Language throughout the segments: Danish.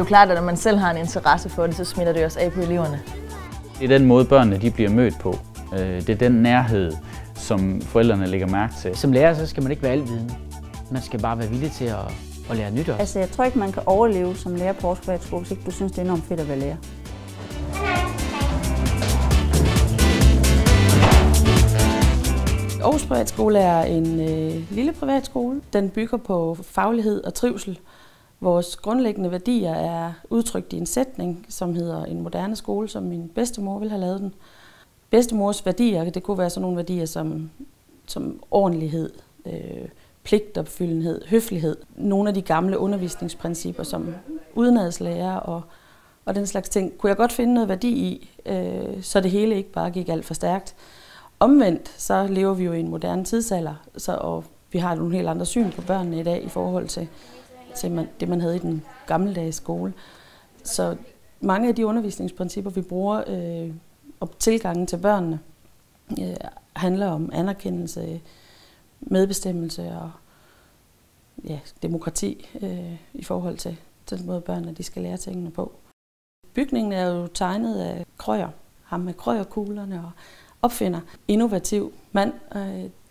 jo klart, at når man selv har en interesse for det, så smitter det også af på eleverne. Det er den måde, børnene de bliver mødt på. Det er den nærhed, som forældrene lægger mærke til. Som lærer så skal man ikke være alvidende. Man skal bare være villig til at lære nyt også. Altså, jeg tror ikke, man kan overleve som lærer på Aarhus Privatskole, hvis ikke du synes, det er enormt fedt at være lærer. Aarhus Privatskole er en lille privatskole. Den bygger på faglighed og trivsel. Vores grundlæggende værdier er udtrykt i en sætning, som hedder en moderne skole, som min bedstemor ville have lavet den. Bedstemors værdier, det kunne være sådan nogle værdier som ordentlighed, pligtopfyldenhed, høflighed. Nogle af de gamle undervisningsprincipper som udenadslære og den slags ting, kunne jeg godt finde noget værdi i, så det hele ikke bare gik alt for stærkt. Omvendt så lever vi jo i en moderne tidsalder, og vi har nogle helt andre syn på børnene i dag i forhold til det, man havde i den gammeldags skole. Så mange af de undervisningsprincipper, vi bruger og tilgangen til børnene, handler om anerkendelse, medbestemmelse og demokrati i forhold til den måde, børnene de skal lære tingene på. Bygningen er jo tegnet af Krøyer, ham med Krøyer-kuglerne og opfinder innovativ mand.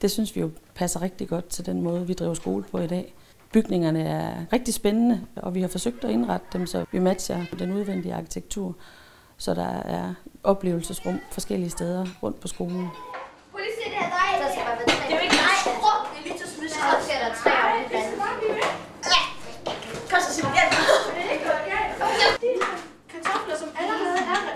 Det synes vi jo passer rigtig godt til den måde, vi driver skole på i dag. Bygningerne er rigtig spændende, og vi har forsøgt at indrette dem, så vi matcher den udvendige arkitektur, så der er oplevelsesrum forskellige steder rundt på skolen. Prøv lige se det her drej. Så skal bare være 3. Det er jo ikke nej. Det er lige til smid. Så skal der 3 af det blandt. Ja. Kom så Simon. Ja. Kartofler, som allerede er der.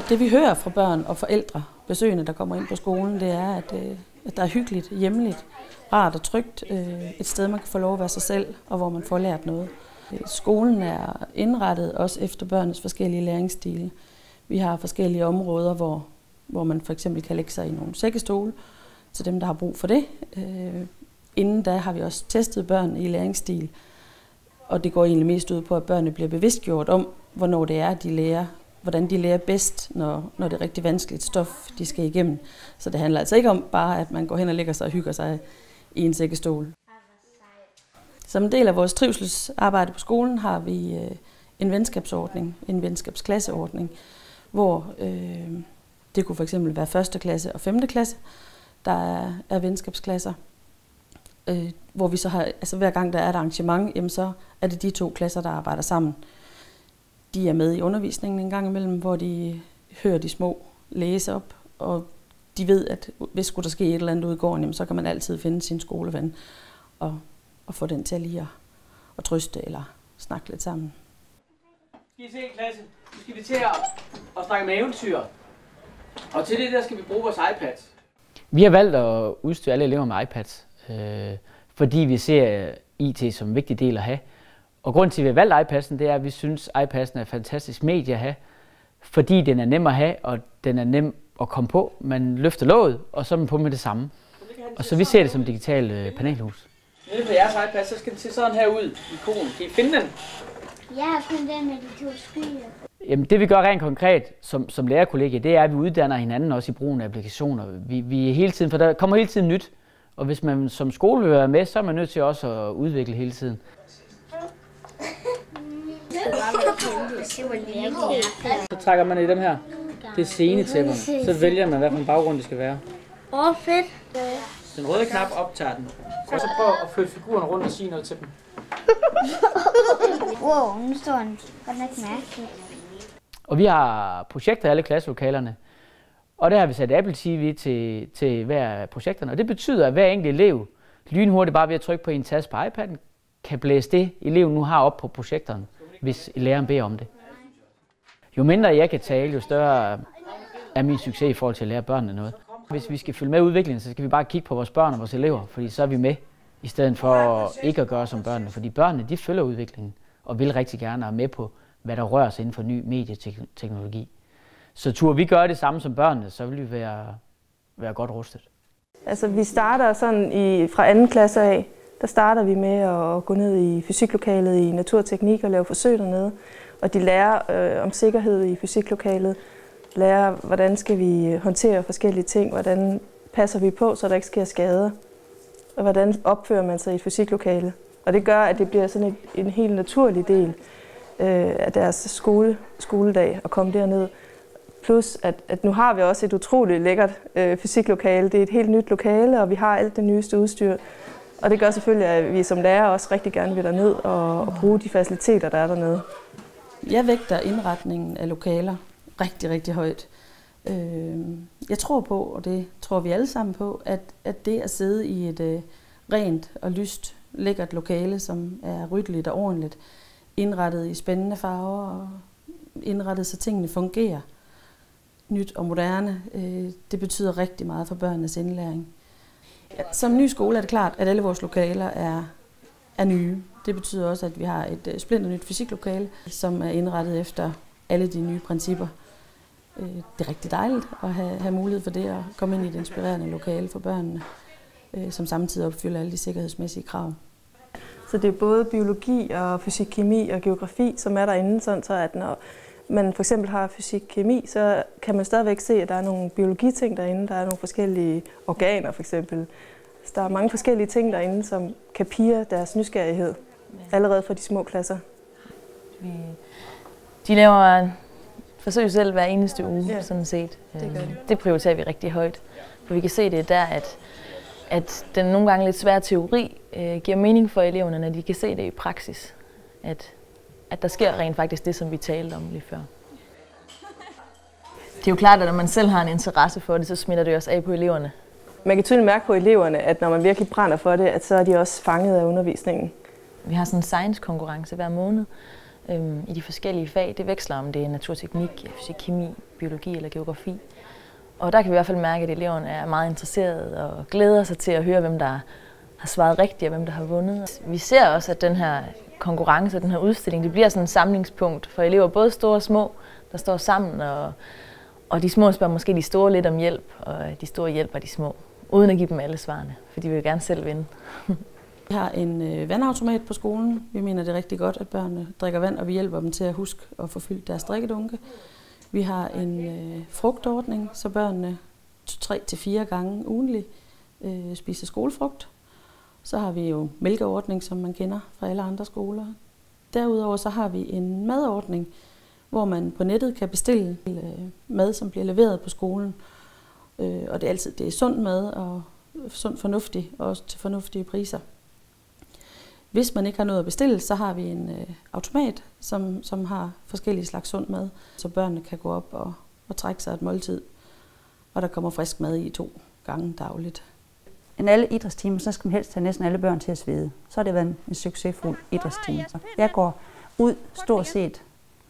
Det vi hører fra børn og forældre, besøgende, der kommer ind på skolen, det er, at der er hyggeligt, hjemligt, rart og trygt. Et sted, man kan få lov at være sig selv, og hvor man får lært noget. Skolen er indrettet også efter børnenes forskellige læringsstile. Vi har forskellige områder, hvor man for eksempel kan lægge sig i nogle sækkestole til dem, der har brug for det. Inden da har vi også testet børn i læringsstil, og det går egentlig mest ud på, at børnene bliver bevidstgjort om, hvornår det er, de lærer, hvordan de lærer bedst, når det er rigtig vanskeligt stof, de skal igennem. Så det handler altså ikke om bare, at man går hen og lægger sig og hygger sig i en sækkestol. Som en del af vores trivselsarbejde på skolen har vi en venskabsordning, en venskabsklasseordning, hvor det kunne for eksempel være 1. klasse og 5. klasse, der er venskabsklasser. Hvor vi så har, altså hver gang der er et arrangement, jamen så er det de 2 klasser, der arbejder sammen. De er med i undervisningen en gang imellem, hvor de hører de små læse op, og de ved, at hvis skulle der ske et eller andet ude i gården, jamen så kan man altid finde sin skoleven og få den til at lige at trøste eller snakke lidt sammen. Skal I se klasse? Nu skal vi til at snakke med eventyr. Og til det der skal vi bruge vores iPads. Vi har valgt at udstyre alle elever med iPads, fordi vi ser IT som en vigtig del at have. Og grunden til, at vi har valgt iPadsen, det er, at vi synes, at iPadsen er et fantastisk medie at have, fordi den er nem at have, og den er nem at komme på. Man løfter låget, og så er man på med det samme. Og så vi ser det som digitalt panelhus. Nede på jeres iPad, så skal den se sådan her ud, ikonen. Kan I finde den? Jeg har fundet den med de 2 skyer. Jamen, det vi gør rent konkret som lærerkollegie, det er, at vi uddanner hinanden også i brugen af applikationer. Vi hele tiden, for der kommer hele tiden nyt. Og hvis man som skole vil være med, så er man nødt til også at udvikle hele tiden. Så trækker man i dem her. Det er scenetæpper. Så vælger man, hvad for en baggrund det skal være. Fedt. Den røde knap optager den. Og så prøv at flytte figuren rundt og sige noget til dem. Wow, nu står den godt nok mærkeligt. Og vi har projekter i alle klasselokalerne. Og der har vi sat Apple TV til hver af projekterne. Og det betyder, at hver enkelt elev lynhurtigt bare ved at trykke på en taste på iPad'en, kan blæse det, eleven nu har op på projekteren, hvis læreren beder om det. Jo mindre jeg kan tale, jo større er min succes i forhold til at lære børnene noget. Hvis vi skal følge med udviklingen, så skal vi bare kigge på vores børn og vores elever, fordi så er vi med, i stedet for ikke at gøre som børnene. Fordi børnene, de følger udviklingen og vil rigtig gerne være med på, hvad der rører sig inden for ny medieteknologi. Så turde vi gøre det samme som børnene, så vil vi være godt rustet. Altså vi starter sådan fra 2. klasse af, der starter vi med at gå ned i fysiklokalet i naturteknik og lave forsøg dernede. Og de lærer om sikkerhed i fysiklokalet, lærer hvordan skal vi håndtere forskellige ting, hvordan passer vi på, så der ikke sker skader. og hvordan opfører man sig i et fysiklokale. Og det gør, at det bliver sådan en helt naturlig del af deres skoledag at komme derned. Plus, at nu har vi også et utroligt lækkert fysiklokale. Det er et helt nyt lokale, og vi har alt det nyeste udstyr. Og det gør selvfølgelig, at vi som lærere også rigtig gerne vil derned og bruge de faciliteter, der er dernede. Jeg vægter indretningen af lokaler rigtig, rigtig højt. Jeg tror på, og det tror vi alle sammen på, at det at sidde i et rent og lyst, lækkert lokale, som er ryddeligt og ordentligt, indrettet i spændende farver og indrettet, så tingene fungerer nyt og moderne, det betyder rigtig meget for børnenes indlæring. Som ny skole er det klart, at alle vores lokaler er nye. Det betyder også, at vi har et splinternyt fysiklokale, som er indrettet efter alle de nye principper. Det er rigtig dejligt at have mulighed for det at komme ind i et inspirerende lokale for børnene, som samtidig opfylder alle de sikkerhedsmæssige krav. Så det er både biologi og fysik, kemi og geografi, som er derinde, sådan så at når man for eksempel har fysik, kemi, så kan man stadigvæk se, at der er nogle biologiting derinde, der er nogle forskellige organer for eksempel. Så der er mange forskellige ting derinde, som kan pirre deres nysgerrighed allerede fra de små klasser. De laver forsøg selv hver eneste uge, sådan set. Det det prioriterer vi rigtig højt, for vi kan se det der, at den nogle gange lidt svære teori giver mening for eleverne, når de kan se det i praksis. At der sker rent faktisk det, som vi talte om lige før. Det er jo klart, at når man selv har en interesse for det, så smitter det også af på eleverne. Man kan tydeligt mærke på eleverne, at når man virkelig brænder for det, at så er de også fanget af undervisningen. Vi har sådan en science-konkurrence hver måned i de forskellige fag. Det veksler om det er naturteknik, fysik, kemi, biologi eller geografi. Og der kan vi i hvert fald mærke, at eleverne er meget interesserede og glæder sig til at høre, hvem der har svaret rigtigt og hvem der har vundet. Vi ser også, at den her konkurrence, den her udstilling, det bliver sådan et samlingspunkt for elever, både store og små, der står sammen, og de små spørger måske de store lidt om hjælp, og de store hjælper de små, uden at give dem alle svarene, for de vil gerne selv vinde. Vi har en vandautomat på skolen. Vi mener, det er rigtig godt, at børnene drikker vand, og vi hjælper dem til at huske at få fyldt deres drikkedunke. Vi har en frugtordning, så børnene 3-4 gange ugentlig spiser skolefrugt. Så har vi jo mælkeordning, som man kender fra alle andre skoler. Derudover så har vi en madordning, hvor man på nettet kan bestille mad, som bliver leveret på skolen. Og det er sund mad og sund fornuftig, og også til fornuftige priser. Hvis man ikke har noget at bestille, så har vi en automat, som har forskellige slags sund mad, så børnene kan gå op og trække sig et måltid. Og der kommer frisk mad i 2 gange dagligt. En alle idrætstimer, så skal man helst have næsten alle børn til at svede. Så har det været en succesfuld idrætstime. Jeg går ud stort set,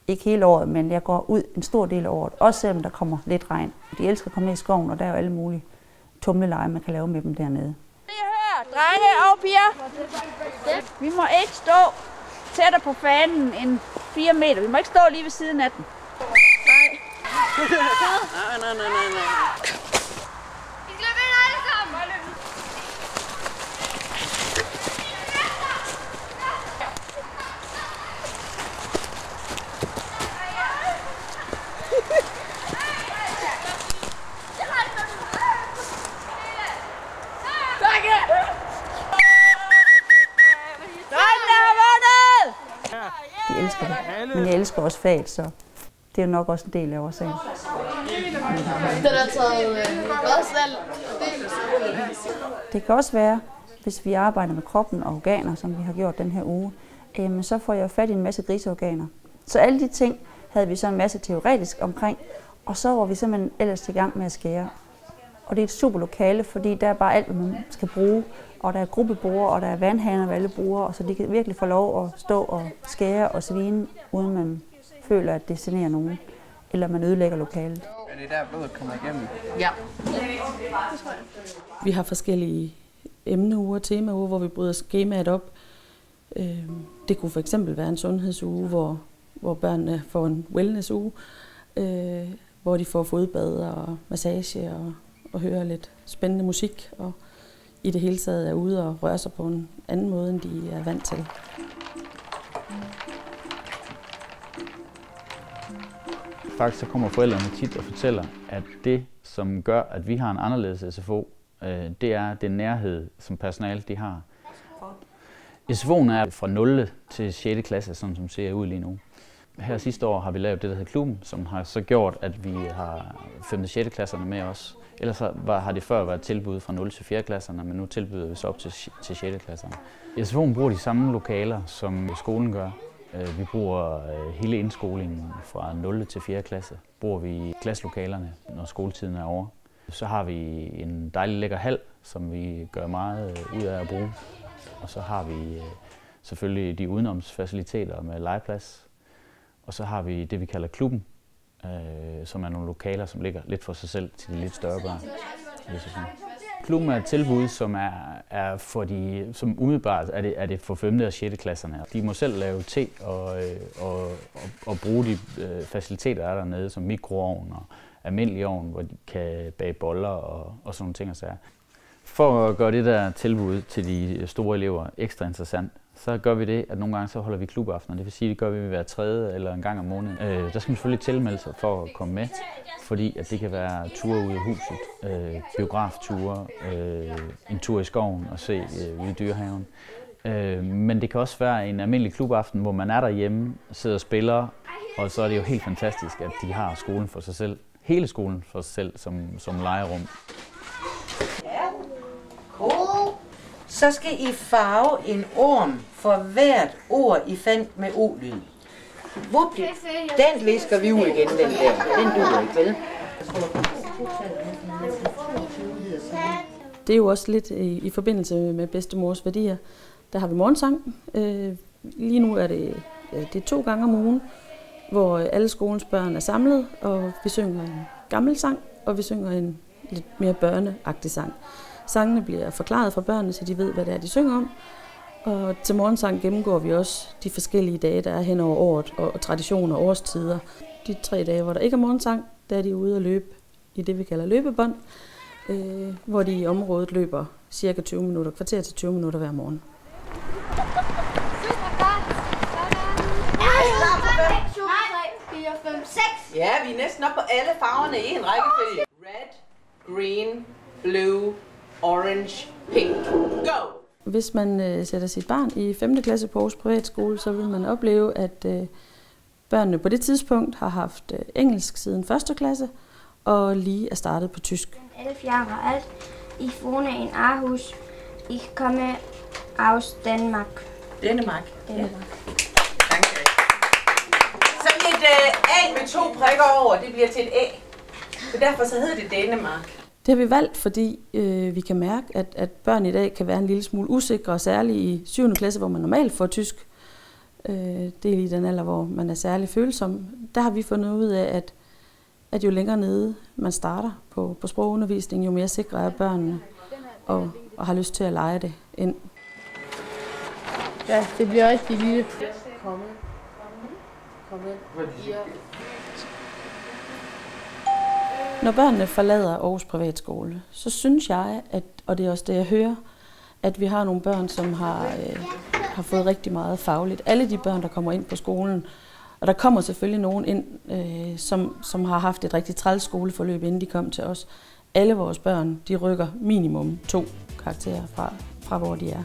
ikke hele året, men jeg går ud en stor del af året, også selvom der kommer lidt regn. De elsker at komme ned i skoven, og der er jo alle mulige tumleleje, man kan lave med dem dernede. Drenge og piger, vi må ikke stå tættere på fanen end 4 meter. Vi må ikke stå lige ved siden af den. Nej. Nej. I skal vinde alle sammen. De elsker det, men jeg elsker også faget, så det er nok også en del af årsagen. Den er taget godt selv. Det kan også være, hvis vi arbejder med kroppen og organer, som vi har gjort den her uge, så får jeg fat i en masse griseorganer. Så alle de ting havde vi så en masse teoretisk omkring, og så var vi simpelthen ellers i gang med at skære. Og det er et super lokale, fordi der er bare alt, hvad man skal bruge. Og der er gruppeborde, og der er vandhaner, hvad alle bruger, og så de kan virkelig få lov at stå og skære og svine, uden man føler, at det generer nogen, eller man ødelægger lokalet. Er det der blodet kommer igennem? Ja. Vi har forskellige emneuger, temauger, hvor vi bryder skemaet op. Det kunne for eksempel være en sundhedsuge, hvor børnene får en wellnessuge, hvor de får fodbad og massage og hører lidt spændende musik. Og i det hele taget er ude og røre sig på en anden måde, end de er vant til. Faktisk så kommer forældrene tit og fortæller, at det, som gør, at vi har en anderledes SFO, det er den nærhed, som personalet de har. SFO'en er fra 0. til 6. klasse, sådan som ser ud lige nu. Her sidste år har vi lavet det, der hedder klubben, som har så gjort, at vi har 5. og 6. klasserne med os. Ellers har det før været tilbud fra 0 til 4. klasserne, men nu tilbyder vi så op til 6. klasserne. SFO'en bruger de samme lokaler, som skolen gør. Vi bruger hele indskolingen fra 0. til 4. klasse. Bruger vi klasselokalerne, når skoletiden er over. Så har vi en dejlig lækker hal, som vi gør meget ud af at bruge. Og så har vi selvfølgelig de udenomsfaciliteter med legeplads. Og så har vi det, vi kalder klubben, som er nogle lokaler, som ligger lidt for sig selv til de lidt større børn. Klubben er et tilbud, som er for som umiddelbart er det for 5. og 6. klasserne. De må selv lave te og bruge de faciliteter, der er dernede, som mikroovn og almindelig ovn, hvor de kan bage boller og sådan nogle ting og sager. For at gøre det der tilbud til de store elever ekstra interessant, så gør vi det, at nogle gange så holder vi klubaftener. Det vil sige, at det gør vi hver 3. eller en gang om måneden. Der skal man selvfølgelig tilmelde sig for at komme med, fordi at det kan være ture ud af huset, biografture, en tur i skoven og se ude i dyrehaven. Men det kan også være en almindelig klubaften, hvor man er derhjemme, sidder og spiller, og så er det jo helt fantastisk, at de har skolen for sig selv. Hele skolen for sig selv som legerum. Så skal I farve en orm for hvert ord, I fandt med o-lyd. Den visker vi ud igen, den der. Den duer ikke, vel? Det er jo også lidt i forbindelse med bedstemors værdier. Der har vi morgensang. Lige nu er det 2 gange om ugen, hvor alle skolens børn er samlet, og vi synger en gammel sang, og vi synger en lidt mere børneagtig sang. Sangene bliver forklaret fra børnene, så de ved, hvad det er, de synger om. Og til morgensang gennemgår vi også de forskellige dage, der er hen over året, og traditioner og årstider. De 3 dage, hvor der ikke er morgensang, der er de ude at løbe i det, vi kalder løbebånd, hvor de i området løber cirka 20 minutter, kvarter til 20 minutter hver morgen. Ja, vi er næsten op på alle farverne i en rækkefølge. Red, green, blue, orange, pink, go! Hvis man sætter sit barn i 5. klasse på Aarhus Privatskole, så vil man opleve, at børnene på det tidspunkt har haft engelsk siden 1. klasse, og lige er startet på tysk. 11 Jahre alt. Ich wohne in Aarhus. Ich komme aus Danmark. Danmark. Ja. Så et A med 2 prikker over, det bliver til et A. Så derfor så hedder det Danmark. Det har vi valgt, fordi vi kan mærke, at børn i dag kan være en lille smule usikre, og særligt i 7. klasse, hvor man normalt får tysk. Det er lige den alder, hvor man er særlig følsom. Der har vi fundet ud af, at jo længere nede man starter på sprogundervisning, jo mere sikre er børnene og har lyst til at lege det ind. Ja, det bliver rigtig lille. Kom ind. Når børnene forlader Aarhus Privatskole, så synes jeg, og det er også det, jeg hører, at vi har nogle børn, som har fået rigtig meget fagligt. Alle de børn, der kommer ind på skolen, og der kommer selvfølgelig nogen ind, som har haft et rigtig træls skoleforløb, inden de kom til os. Alle vores børn, de rykker minimum 2 karakterer fra hvor de er.